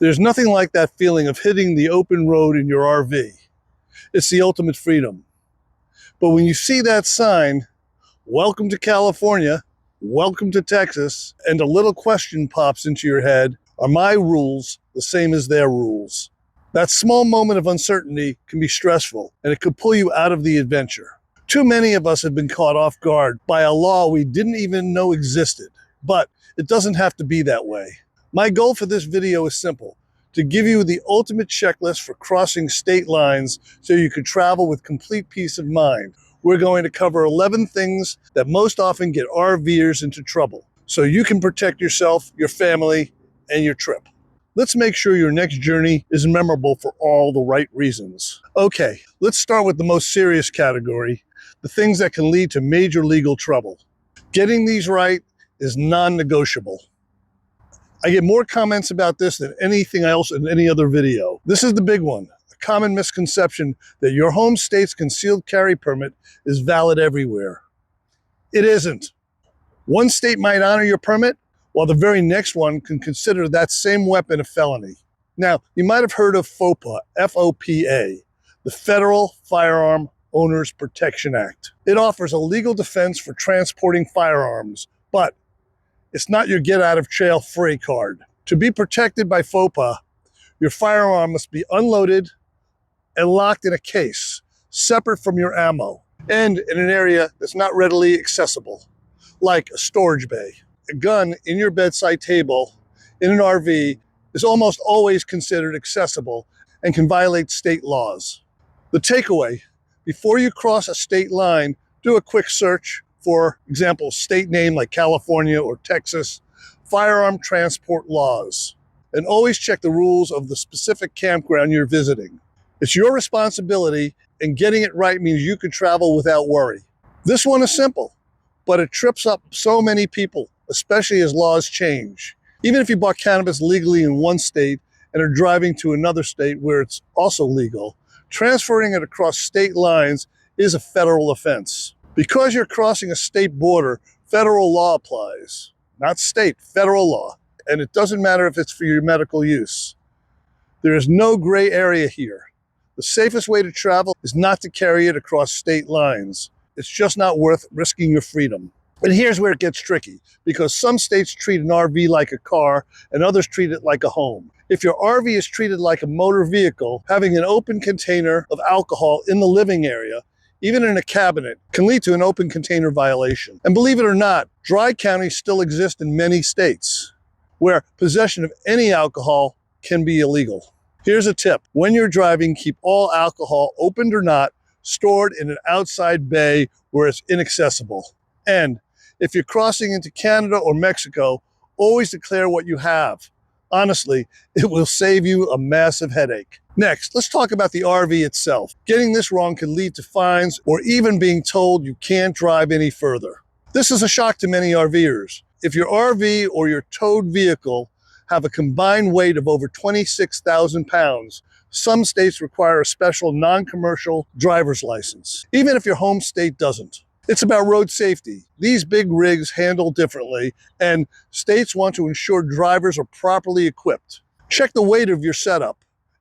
There's nothing like that feeling of hitting the open road in your RV. It's the ultimate freedom. But when you see that sign, welcome to California, welcome to Texas, and a little question pops into your head, are my rules the same as their rules? That small moment of uncertainty can be stressful, and it could pull you out of the adventure. Too many of us have been caught off guard by a law we didn't even know existed, but it doesn't have to be that way. My goal for this video is simple: to give you the ultimate checklist for crossing state lines so you can travel with complete peace of mind. We're going to cover 11 things that most often get RVers into trouble, so you can protect yourself, your family, and your trip. Let's make sure your next journey is memorable for all the right reasons. Okay, let's start with the most serious category, the things that can lead to major legal trouble. Getting these right is non-negotiable. I get more comments about this than anything else in any other video. This is the big one, a common misconception that your home state's concealed carry permit is valid everywhere. It isn't. One state might honor your permit, while the very next one can consider that same weapon a felony. Now, you might have heard of FOPA, F-O-P-A, the Federal Firearm Owners Protection Act. It offers a legal defense for transporting firearms, but it's not your get-out-of-jail-free card. To be protected by FOPA, your firearm must be unloaded and locked in a case, separate from your ammo, and in an area that's not readily accessible, like a storage bay. A gun in your bedside table in an RV is almost always considered accessible and can violate state laws. The takeaway: before you cross a state line, do a quick search for example, state name like California or Texas, firearm transport laws, and always check the rules of the specific campground you're visiting. It's your responsibility, and getting it right means you can travel without worry. This one is simple, but it trips up so many people, especially as laws change. Even if you bought cannabis legally in one state and are driving to another state where it's also legal, transferring it across state lines is a federal offense. Because you're crossing a state border, federal law applies. Not state, federal law. And it doesn't matter if it's for your medical use. There is no gray area here. The safest way to travel is not to carry it across state lines. It's just not worth risking your freedom. And here's where it gets tricky, because some states treat an RV like a car and others treat it like a home. If your RV is treated like a motor vehicle, having an open container of alcohol in the living area, even in a cabinet, can lead to an open container violation. And believe it or not, dry counties still exist in many states where possession of any alcohol can be illegal. Here's a tip: when you're driving, keep all alcohol, opened or not, stored in an outside bay where it's inaccessible. And if you're crossing into Canada or Mexico, always declare what you have. Honestly, it will save you a massive headache. Next, let's talk about the RV itself. Getting this wrong can lead to fines or even being told you can't drive any further. This is a shock to many RVers. If your RV or your towed vehicle have a combined weight of over 26,000 pounds, some states require a special non-commercial driver's license, even if your home state doesn't. It's about road safety. These big rigs handle differently, and states want to ensure drivers are properly equipped. Check the weight of your setup,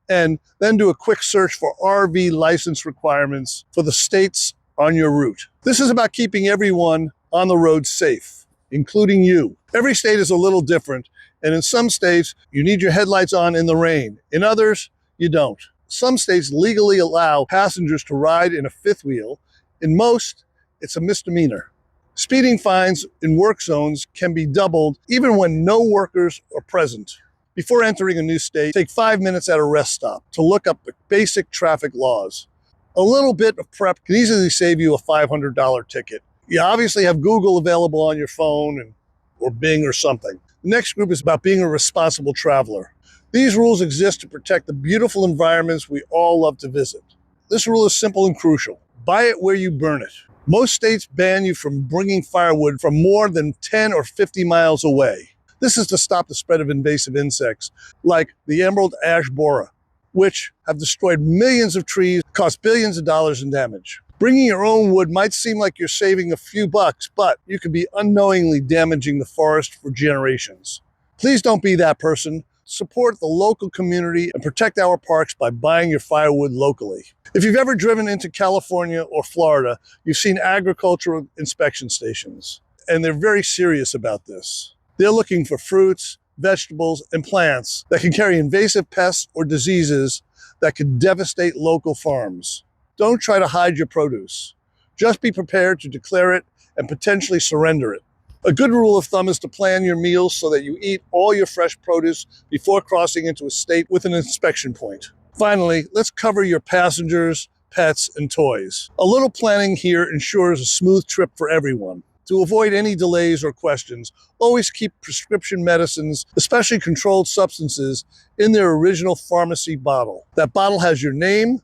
and then do a quick search for RV license requirements for the states on your route. This is about keeping everyone on the road safe, including you. Every state is a little different, and in some states, you need your headlights on in the rain. In others, you don't. Some states legally allow passengers to ride in a fifth wheel. In most, it's a misdemeanor. Speeding fines in work zones can be doubled even when no workers are present. Before entering a new state, take 5 minutes at a rest stop to look up the basic traffic laws. A little bit of prep can easily save you a $500 ticket. You obviously have Google available on your phone or Bing or something. The next group is about being a responsible traveler. These rules exist to protect the beautiful environments we all love to visit. This rule is simple and crucial. Buy it where you burn it. Most states ban you from bringing firewood from more than 10 or 50 miles away. This is to stop the spread of invasive insects like the emerald ash borer, which have destroyed millions of trees, cost billions of dollars in damage. Bringing your own wood might seem like you're saving a few bucks, but you could be unknowingly damaging the forest for generations. Please don't be that person. support the local community and protect our parks by buying your firewood locally. If you've ever driven into California or Florida, you've seen agricultural inspection stations, and they're very serious about this. They're looking for fruits, vegetables, and plants that can carry invasive pests or diseases that could devastate local farms. Don't try to hide your produce. Just be prepared to declare it and potentially surrender it. A good rule of thumb is to plan your meals so that you eat all your fresh produce before crossing into a state with an inspection point. Finally, let's cover your passengers, pets, and toys. A little planning here ensures a smooth trip for everyone. To avoid any delays or questions, always keep prescription medicines, especially controlled substances, in their original pharmacy bottle. That bottle has your name,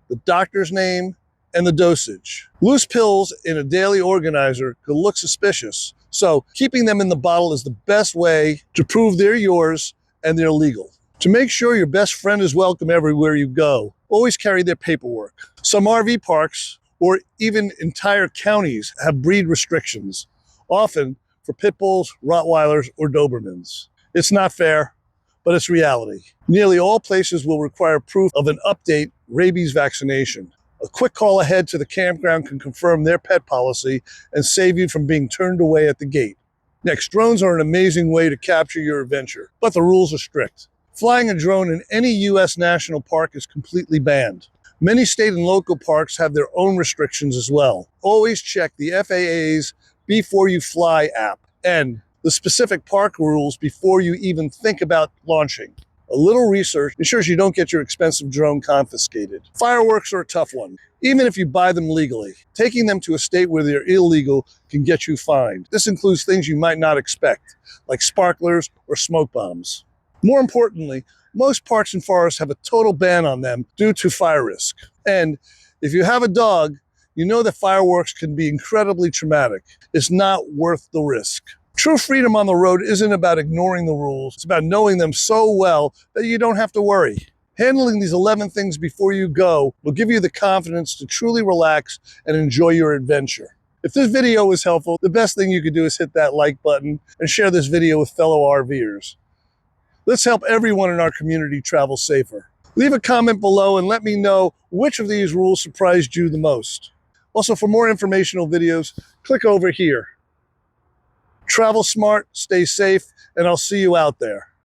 the doctor's name, and the dosage. Loose pills in a daily organizer could look suspicious, so keeping them in the bottle is the best way to prove they're yours and they're legal. To make sure your best friend is welcome everywhere you go, always carry their paperwork. Some RV parks, or even entire counties, have breed restrictions, often for pit bulls, Rottweilers, or Dobermans. It's not fair, but it's reality. Nearly all places will require proof of an update rabies vaccination. A quick call ahead to the campground can confirm their pet policy and save you from being turned away at the gate. Next, drones are an amazing way to capture your adventure, but the rules are strict. Flying a drone in any U.S. national park is completely banned. Many state and local parks have their own restrictions as well. Always check the FAA's Before You Fly app and the specific park rules before you even think about launching. A little research ensures you don't get your expensive drone confiscated. Fireworks are a tough one, even if you buy them legally. Taking them to a state where they're illegal can get you fined. This includes things you might not expect, like sparklers or smoke bombs. More importantly, most parks and forests have a total ban on them due to fire risk. And if you have a dog, you know that fireworks can be incredibly traumatic. It's not worth the risk. True freedom on the road isn't about ignoring the rules. It's about knowing them so well that you don't have to worry. Handling these 11 things before you go will give you the confidence to truly relax and enjoy your adventure. If this video was helpful, the best thing you could do is hit that like button and share this video with fellow RVers. Let's help everyone in our community travel safer. Leave a comment below and let me know which of these rules surprised you the most. Also, for more informational videos, click over here. Travel smart, stay safe, and I'll see you out there.